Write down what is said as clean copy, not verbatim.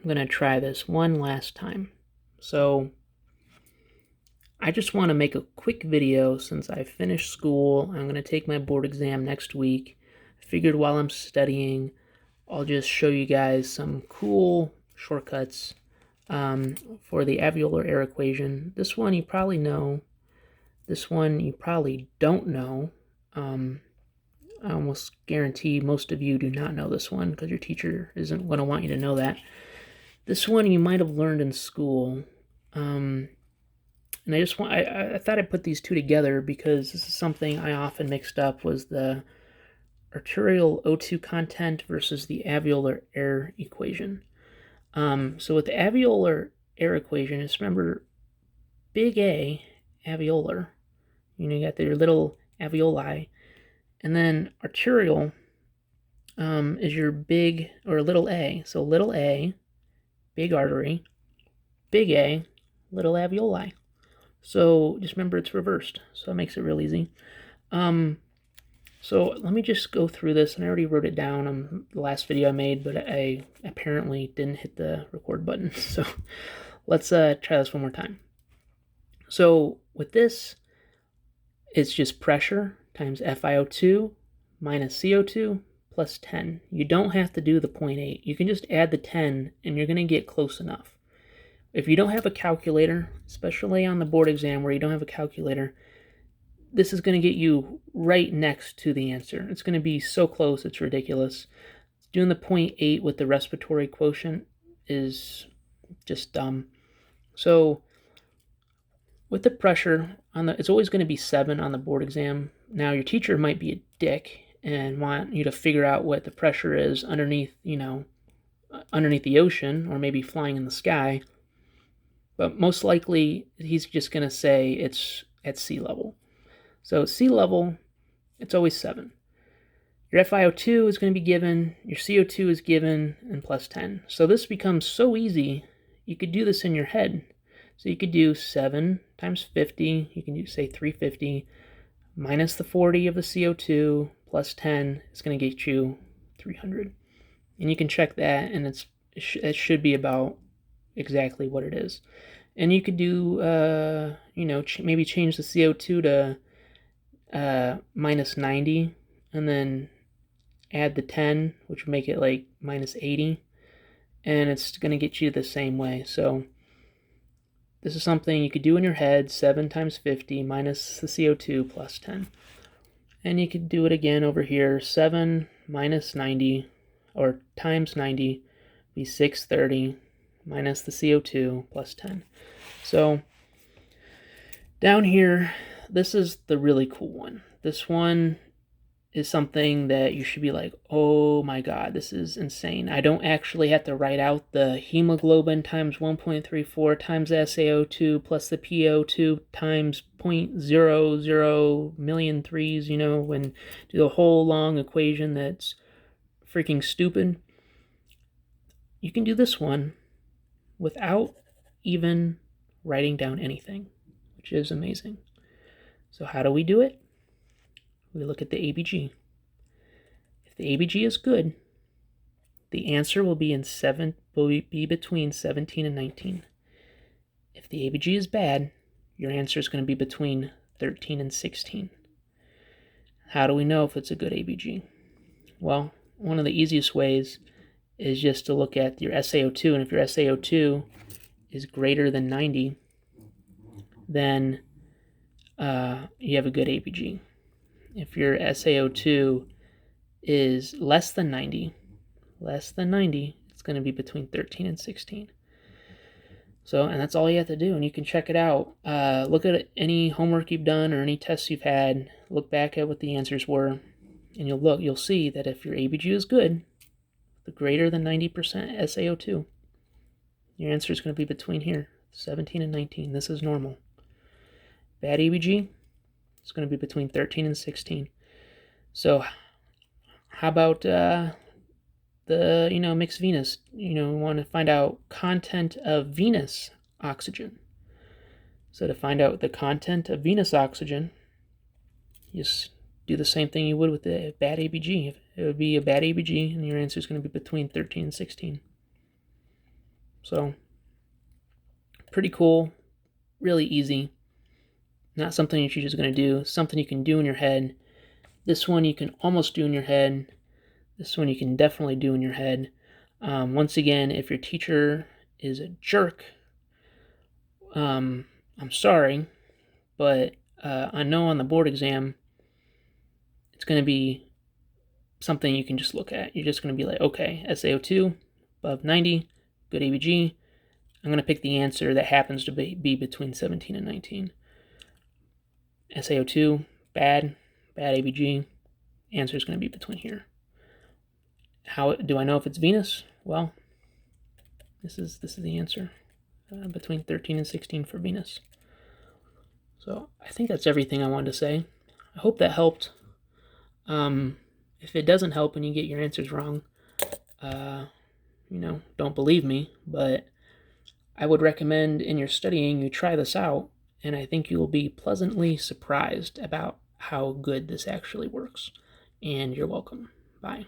I'm going to try this one last time. So I just want to make a quick video since I finished school. I'm going to take my board exam next week. I figured while I'm studying, I'll just show you guys some cool shortcuts for the alveolar air equation. This one you probably know. This one you probably don't know. I almost guarantee most of you do not know this one because your teacher isn't going to want you to know that. This one you might have learned in school. And I thought I'd put these two together because this is something I often mixed up, was the arterial O2 content versus the alveolar air equation. So with the alveolar air equation, just remember big A, alveolar, you got your little alveoli, and then arterial is your big, or little a. So little a, big artery, big A, little alveoli. So just remember it's reversed, so it makes it real easy. So let me just go through this, and I already wrote it down on the last video I made, but I apparently didn't hit the record button. So let's try this one more time. So with this, it's just pressure times FiO2 minus CO2 plus 10. You don't have to do the 0.8. You can just add the 10, and you're going to get close enough. If you don't have a calculator, especially on the board exam where you don't have a calculator, this is going to get you right next to the answer. It's going to be so close, it's ridiculous. Doing the 0.8 with the respiratory quotient is just dumb. So with the pressure, it's always going to be 7 on the board exam. Now your teacher might be a dick and want you to figure out what the pressure is underneath, underneath the ocean, or maybe flying in the sky. But most likely he's just going to say it's at sea level. So sea level, it's always 7. Your FiO2 is going to be given, your CO2 is given, and plus 10. So this becomes so easy, you could do this in your head. So you could do 7 times 50, you can do, say, 350, minus the 40 of the CO2, plus 10, is going to get you 300. And you can check that, and it should be about exactly what it is. And you could do, maybe change the CO2 to minus 90, and then add the 10, which would make it like minus 80, and it's going to get you the same way. So this is something you could do in your head, 7 times 50 minus the CO2 plus 10. And you could do it again over here, 7 minus 90, or times 90, be 630, minus the CO2 plus 10. So down here, this is the really cool one. This one is something that you should be like, oh my god, this is insane. I don't actually have to write out the hemoglobin times 1.34 times SaO2 plus the PO2 times 0.00 million threes, and do the whole long equation that's freaking stupid. You can do this one without even writing down anything, which is amazing. So how do we do it? We look at the ABG. If the ABG is good, the answer will be between 17 and 19. If the ABG is bad, your answer is going to be between 13 and 16. How do we know if it's a good ABG? Well, one of the easiest ways is just to look at your SaO2, and if your SaO2 is greater than 90, then you have a good ABG. If your SaO2 is less than 90, it's going to be between 13 and 16. So, and that's all you have to do, and you can check it out. Look at any homework you've done or any tests you've had. Look back at what the answers were, and you'll see that if your ABG is good, the greater than 90% SaO2, your answer is going to be between here, 17 and 19. This is normal. Bad ABG, it's going to be between 13 and 16. So how about the mixed venous? We want to find out content of venous oxygen. So to find out the content of venous oxygen, you just do the same thing you would with the bad ABG. It would be a bad ABG, and your answer is going to be between 13 and 16. So pretty cool, really easy. Not something you're just going to do, something you can do in your head. This one you can almost do in your head. This one you can definitely do in your head. Once again, if your teacher is a jerk, I'm sorry, but I know on the board exam, it's going to be something you can just look at. You're just going to be like, okay, SaO2, above 90, good ABG. I'm going to pick the answer that happens to be between 17 and 19. SaO2, bad ABG. Answer is going to be between here. How do I know if it's venous? Well, this is the answer. Between 13 and 16 for venous. So I think that's everything I wanted to say. I hope that helped. If it doesn't help and you get your answers wrong, don't believe me, but I would recommend in your studying you try this out, and I think you will be pleasantly surprised about how good this actually works. And you're welcome. Bye.